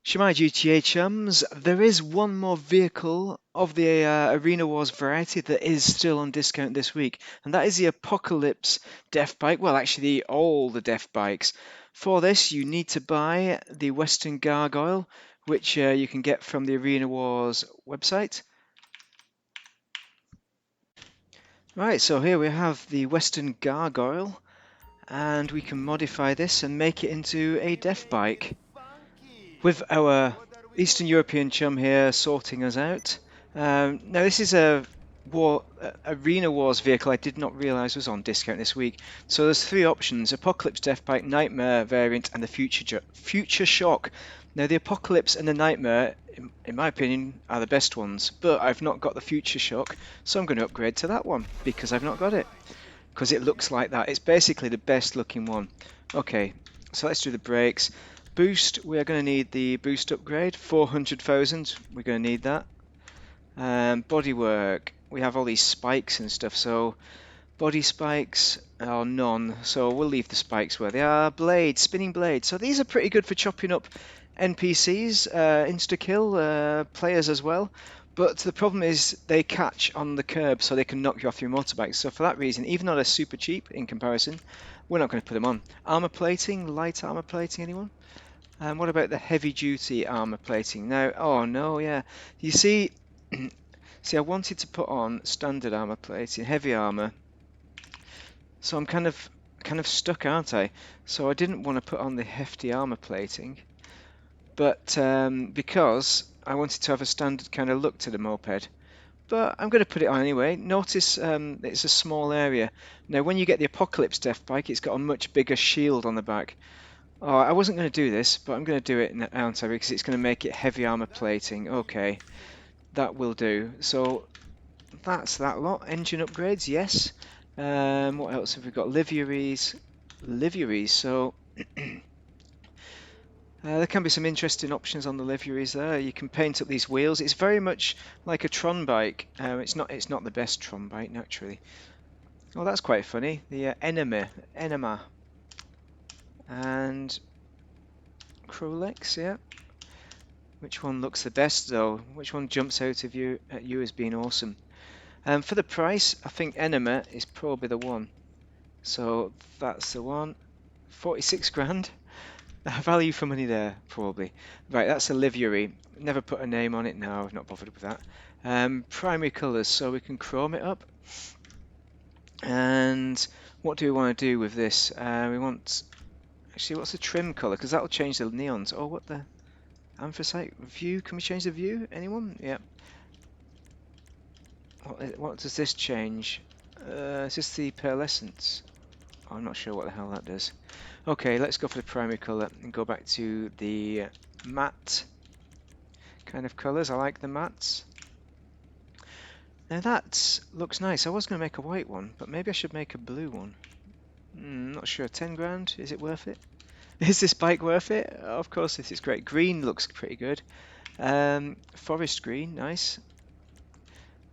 Shemai GTA chums, there is one more vehicle of the Arena Wars variety that is still on discount this week, and that is the Apocalypse Deathbike. Well, actually, all the Deathbikes. For this, you need to buy the Western Gargoyle, which you can get from the Arena Wars website. Right, so here we have the Western Gargoyle, and we can modify this and make it into a Deathbike with our Eastern European chum here sorting us out. Now this is a Arena Wars vehicle I did not realise was on discount this week. So there's three options: Apocalypse Deathbike, Nightmare variant, and the Futureshock. Now the Apocalypse and the Nightmare, in my opinion, are the best ones, but I've not got the Futureshock, so I'm going to upgrade to that one because I've not got it. Because it looks like that. It's basically the best looking one. Okay, so let's do the brakes. Boost, we are going to need the boost upgrade, 400,000, we're going to need that. Bodywork, we have all these spikes and stuff, so body spikes are none, so we'll leave the spikes where they are. Blade, spinning blade, so these are pretty good for chopping up NPCs, insta-kill players as well. But the problem is they catch on the curb, so they can knock you off your motorbike. So for that reason, even though they're super cheap in comparison, we're not going to put them on. Armor plating, light armor plating, anyone? And what about the heavy duty armor plating? Now, oh no, yeah. You see, see, I wanted to put on standard armor plating, heavy armor. So I'm kind of stuck, aren't I? So I didn't want to put on the hefty armor plating, but because I wanted to have a standard kind of look to the moped. But I'm going to put it on anyway. Notice it's a small area. Now, when you get the Apocalypse Deathbike, it's got a much bigger shield on the back. Oh, I wasn't going to do this, but I'm going to do it now, aren't I? Because it's going to make it heavy armor plating. Okay, that will do. So that's that lot. Engine upgrades, yes. What else have we got? Liveries. So there can be some interesting options on the liveries there. You can paint up these wheels. It's very much like a Tron bike. It's not the best Tron bike, naturally. Oh, that's quite funny. The Enema. And Crolex, yeah. Which one looks the best though? Which one jumps out of you at you as being awesome? For the price, I think Enema is probably the one. So that's the one. 46 grand. Value for money there, probably. Right, that's a livery. Never put a name on it. No, I've not bothered with that. Primary colours, so we can chrome it up. And what do we want to do with this? We want... Actually, what's the trim colour? Because that'll change the neons. Oh, what the... Anthracite view? Can we change the view? Anyone? Yeah. What does this change? Is this the pearlescence? Oh, I'm not sure what the hell that does. Okay, let's go for the primary colour and go back to the matte kind of colours. I like the mattes. Now that looks nice. I was going to make a white one, but maybe I should make a blue one. Not sure. 10 grand? Is it worth it? Is this bike worth it? Of course this is great. Green looks pretty good. Forest green, nice.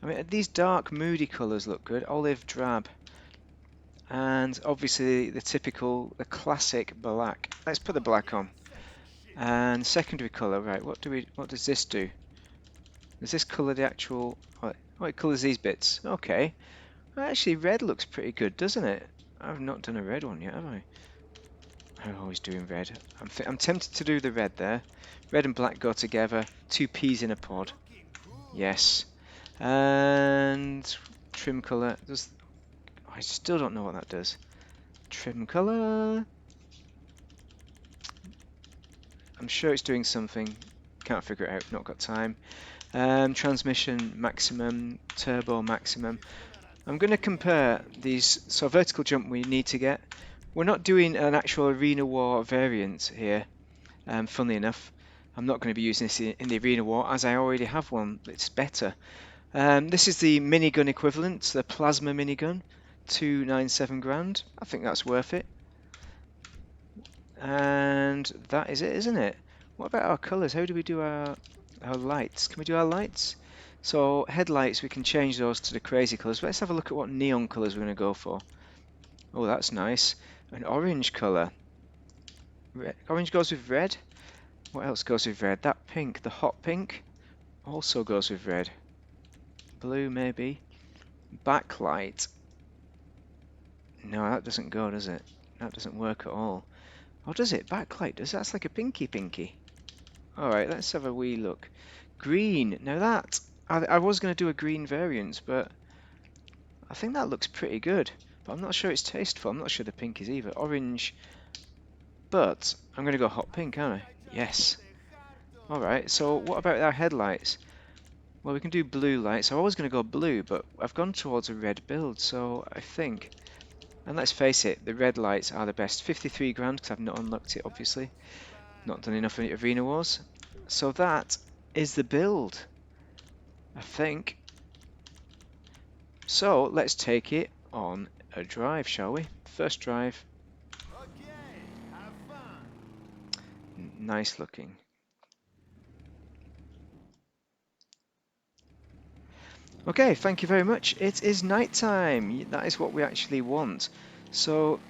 I mean, these dark moody colours look good. Olive drab. And obviously the classic black. Let's put the black on. And secondary colour, right, what does this do? Does this colour the actual... Oh, it colours these bits. Okay. Actually, red looks pretty good, doesn't it? I've not done a red one yet, have I? I'm always doing red. I'm tempted to do the red there. Red and black go together. Two peas in a pod. Yes. And trim colour. I still don't know what that does. Trim colour. I'm sure it's doing something. Can't figure it out. Not got time. Transmission maximum. Turbo maximum. I'm going to compare these. So vertical jump we need to get. We're not doing an actual Arena War variant here. Funnily enough, I'm not going to be using this in the Arena War as I already have one. It's better. This is the minigun equivalent, the plasma minigun. 297 grand. I think that's worth it. And that is it, isn't it? What about our colours? How do we do our lights? Can we do our lights? So headlights, we can change those to the crazy colours. Let's have a look at what neon colours we're going to go for. Oh, that's nice. An orange colour. Orange goes with red. What else goes with red? That pink, the hot pink, also goes with red. Blue maybe. Backlight. No, that doesn't go, does it? That doesn't work at all. Or does it? Backlight does. That's like a pinky. Alright, let's have a wee look. Green. Now that, I was going to do a green variant, but I think that looks pretty good. But I'm not sure it's tasteful. I'm not sure the pink is either. Orange. But I'm going to go hot pink, aren't I? Yes. Alright, so what about our headlights? Well, we can do blue lights. I was going to go blue, but I've gone towards a red build, so I think... And let's face it, the red lights are the best. 53 grand, because I've not unlocked it, obviously. Not done enough Arena Wars. So that is the build, I think. So let's take it on a drive, shall we? First drive. Nice looking. Okay, thank you very much. It is night time. That is what we actually want. So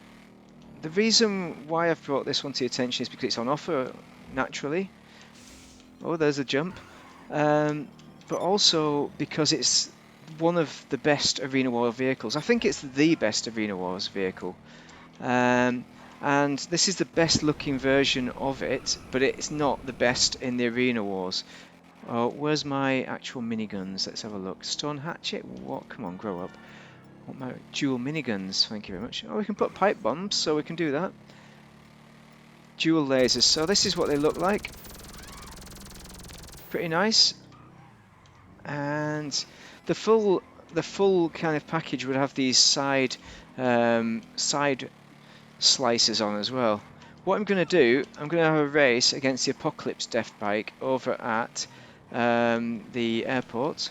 the reason why I've brought this one to your attention is because it's on offer, naturally. Oh, there's a jump. But also because it's one of the best Arena War vehicles. I think it's the best Arena Wars vehicle. And this is the best looking version of it, but it's not the best in the Arena Wars. Oh, where's my actual miniguns? Let's have a look. Stone hatchet? What? Come on, grow up. Want my dual miniguns? Thank you very much. Oh, we can put pipe bombs, so we can do that. Dual lasers. So this is what they look like. Pretty nice. And the full kind of package would have these side slices on as well. What I'm going to do, I'm going to have a race against the Apocalypse Deathbike over at the airport.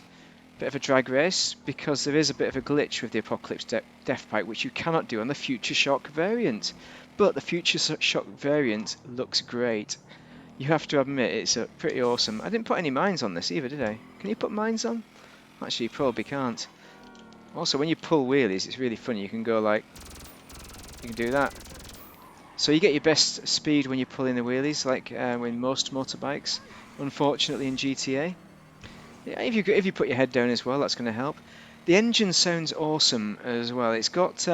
Bit of a drag race, because there is a bit of a glitch with the Apocalypse Deathbike, which you cannot do on the Futureshock variant. But the Futureshock variant looks great. You have to admit, it's pretty awesome. I didn't put any mines on this either, did I? Can you put mines on? Actually, you probably can't. Also, when you pull wheelies, it's really funny. You can go like... You can do that. So you get your best speed when you pull in the wheelies, like in most motorbikes. Unfortunately, in GTA. Yeah, if you put your head down as well, that's going to help. The engine sounds awesome as well. It's got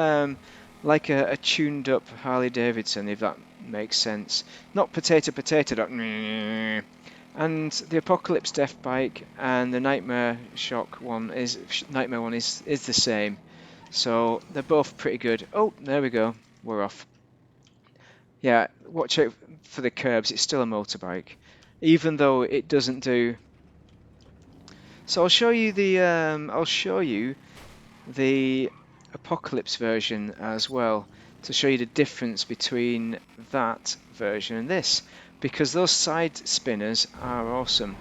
like a tuned up Harley Davidson, if that makes sense. Not potato. And the Apocalypse Deathbike and the Nightmare one is the same. So they're both pretty good. Oh, there we go. We're off. Yeah, watch out for the curbs. It's still a motorbike, even though it doesn't do. So I'll show you the Apocalypse version as well, to show you the difference between that version and this, because those side spinners are awesome.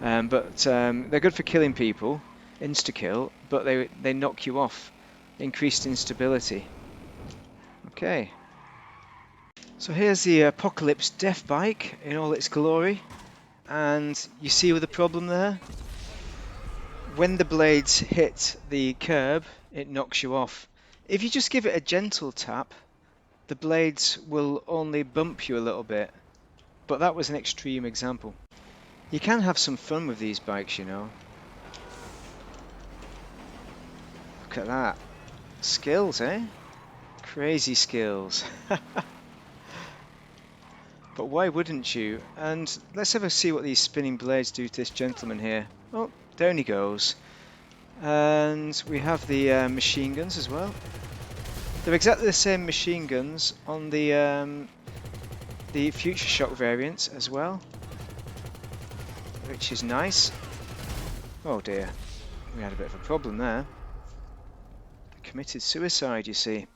But they're good for killing people, insta-kill, but they knock you off, increased instability. Okay. So here's the Apocalypse Deathbike in all its glory, and you see the problem there? When the blades hit the curb, it knocks you off. If you just give it a gentle tap, the blades will only bump you a little bit, but that was an extreme example. You can have some fun with these bikes, you know. Look at that. Skills, eh? Crazy skills. But why wouldn't you? And let's have a see what these spinning blades do to this gentleman here. Oh, down he goes. And we have the machine guns as well. They're exactly the same machine guns on the Futureshock variant as well, which is nice. Oh dear, we had a bit of a problem there. Committed suicide, you see.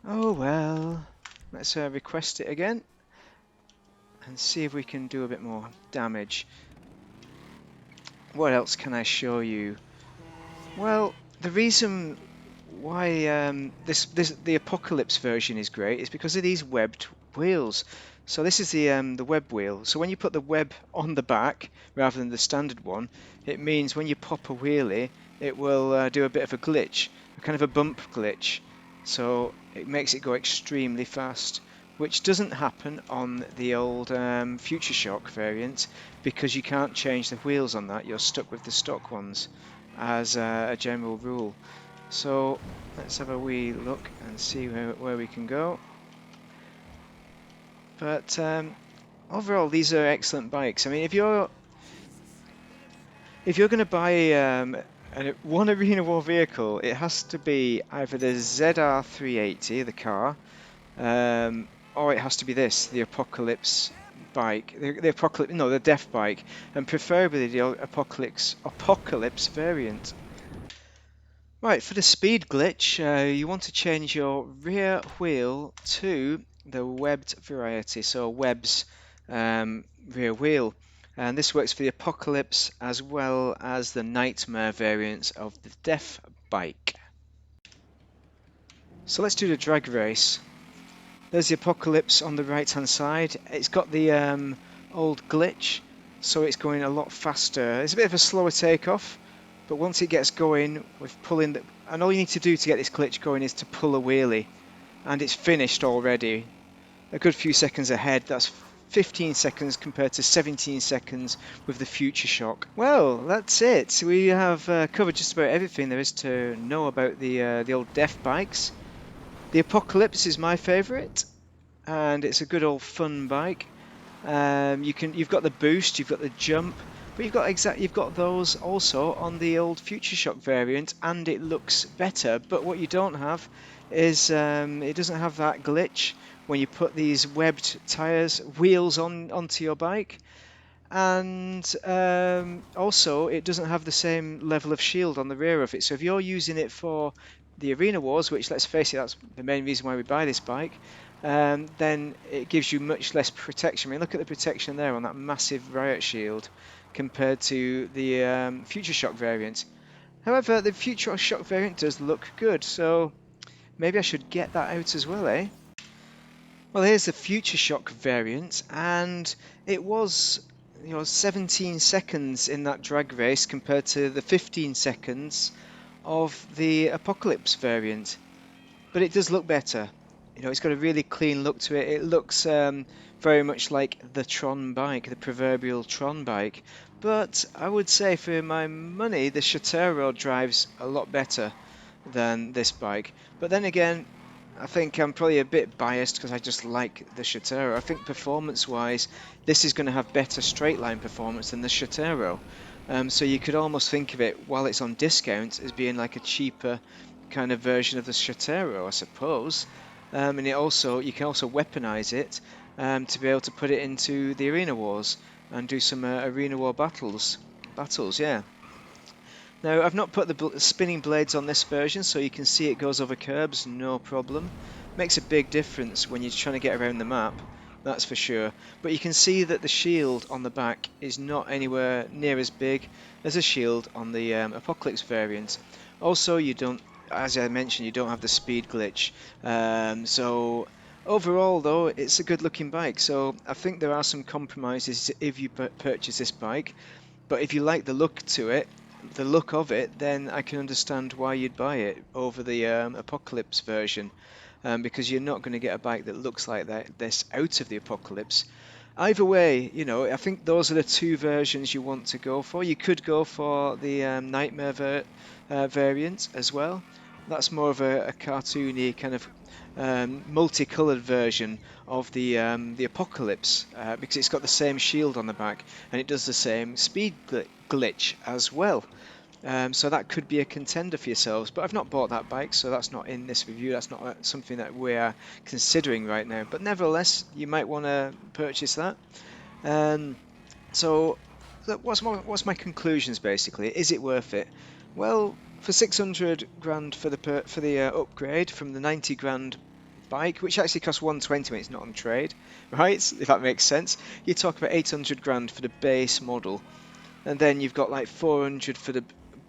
Oh well, let's request it again and see if we can do a bit more damage. What else can I show you? Well, the reason why the Apocalypse version is great is because of these webbed wheels. So this is the web wheel. So when you put the web on the back rather than the standard one, it means when you pop a wheelie, it will do a bit of a glitch, a kind of a bump glitch. So it makes it go extremely fast. which doesn't happen on the old Futureshock variant because you can't change the wheels on that. You're stuck with the stock ones as a general rule. So let's have a wee look and see where we can go. But overall, these are excellent bikes. I mean, if you're going to buy one Arena War vehicle, it has to be either the ZR380, the car, or it has to be this, the Apocalypse bike, the Apocalypse, no, the Deathbike, and preferably the Apocalypse variant. Right, for the speed glitch, you want to change your rear wheel to the webbed variety, so webb's rear wheel. And this works for the Apocalypse as well as the Nightmare variants of the Death Bike. So let's do the drag race. There's the Apocalypse on the right hand side. It's got the old glitch, so it's going a lot faster. It's a bit of a slower takeoff, but once it gets going with pulling, and all you need to do to get this glitch going is to pull a wheelie, and it's finished already. A good few seconds ahead. That's 15 seconds compared to 17 seconds with the Futureshock. Well, that's it. We have covered just about everything there is to know about the old Death bikes. The Apocalypse is my favourite, and it's a good old fun bike. You've got the boost, you've got the jump, but you've got those also on the old Futureshock variant, and it looks better. But what you don't have is it doesn't have that glitch when you put these webbed wheels onto your bike, and also it doesn't have the same level of shield on the rear of it. So if you're using it for the Arena Wars, which, let's face it, that's the main reason why we buy this bike, then it gives you much less protection. I mean, look at the protection there on that massive riot shield compared to the Futureshock variant. However, the Futureshock variant does look good, so maybe I should get that out as well, eh? Well, here's the Futureshock variant, and it was 17 seconds in that drag race compared to the 15 seconds of the Apocalypse variant. But it does look better. It's got a really clean look to it. It looks very much like the Tron bike, the proverbial Tron bike. But I would say for my money, the Shotero drives a lot better than this bike. But then again, I think I'm probably a bit biased because I just like the Shotero. I think performance-wise, this is going to have better straight-line performance than the Shotero. So you could almost think of it, while it's on discount, as being like a cheaper kind of version of the Shotero, I suppose. And you can also weaponize it to be able to put it into the Arena Wars and do some Arena War battles, yeah. Now, I've not put the spinning blades on this version, so you can see it goes over curbs, no problem. Makes a big difference when you're trying to get around the map, that's for sure. But you can see that the shield on the back is not anywhere near as big as a shield on the Apocalypse variant. Also, as I mentioned, you don't have the speed glitch. So overall, though, it's a good looking bike. So I think there are some compromises if you purchase this bike. But if you like the look of it, then I can understand why you'd buy it over the Apocalypse version, because you're not going to get a bike that looks like this out of the Apocalypse. Either way, I think those are the two versions you want to go for. You could go for the Nightmare variant as well. That's more of a cartoony kind of multicoloured version of the Apocalypse, because it's got the same shield on the back and it does the same speed glitch as well. So that could be a contender for yourselves, but I've not bought that bike, so that's not in this review. That's not something that we are considering right now, but nevertheless, you might want to purchase that. So what's my conclusions basically? Is it worth it? Well, for 600 grand for the upgrade from the 90 grand bike, which actually costs 120 when it's not on trade, right? If that makes sense. You talk about 800 grand for the base model, and then you've got like 400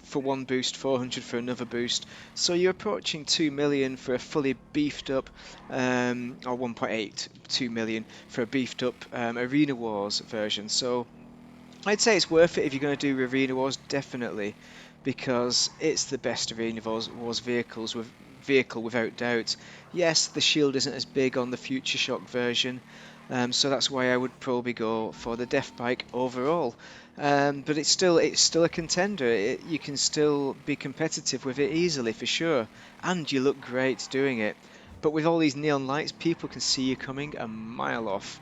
for one boost, 400 for another boost. So you're approaching 2 million for a fully beefed up, or 1.82 million for a beefed up Arena Wars version. So I'd say it's worth it if you're going to do Arena Wars, definitely, because it's the best Arena Wars vehicles with vehicle without doubt. Yes, the shield isn't as big on the Futureshock version, so that's why I would probably go for the Deathbike overall. But it's still a contender. You can still be competitive with it easily for sure, and you look great doing it. But with all these neon lights, people can see you coming a mile off.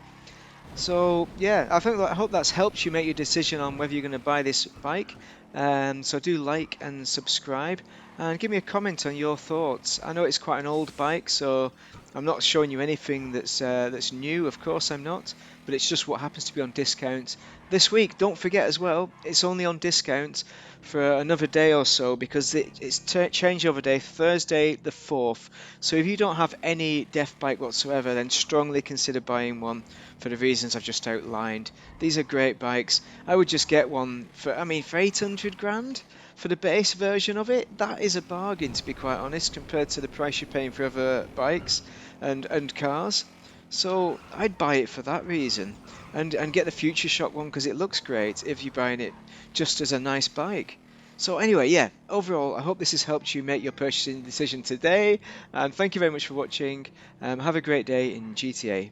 So yeah, I hope that's helped you make your decision on whether you're going to buy this bike. So do like and subscribe and give me a comment on your thoughts. I know it's quite an old bike, so I'm not showing you anything that's new. Of course I'm not, but it's just what happens to be on discount this week. Don't forget as well, it's only on discount for another day or so because it's changeover day, Thursday the 4th. So if you don't have any Death Bike whatsoever, then strongly consider buying one for the reasons I've just outlined. These are great bikes. I would just get one for, I mean, for 800 grand for the base version of it. That is a bargain, to be quite honest, compared to the price you're paying for other bikes and cars. So I'd buy it for that reason, and get the Futureshock one because it looks great if you're buying it just as a nice bike. So anyway, yeah, overall, I hope this has helped you make your purchasing decision today, and thank you very much for watching. Have a great day in GTA.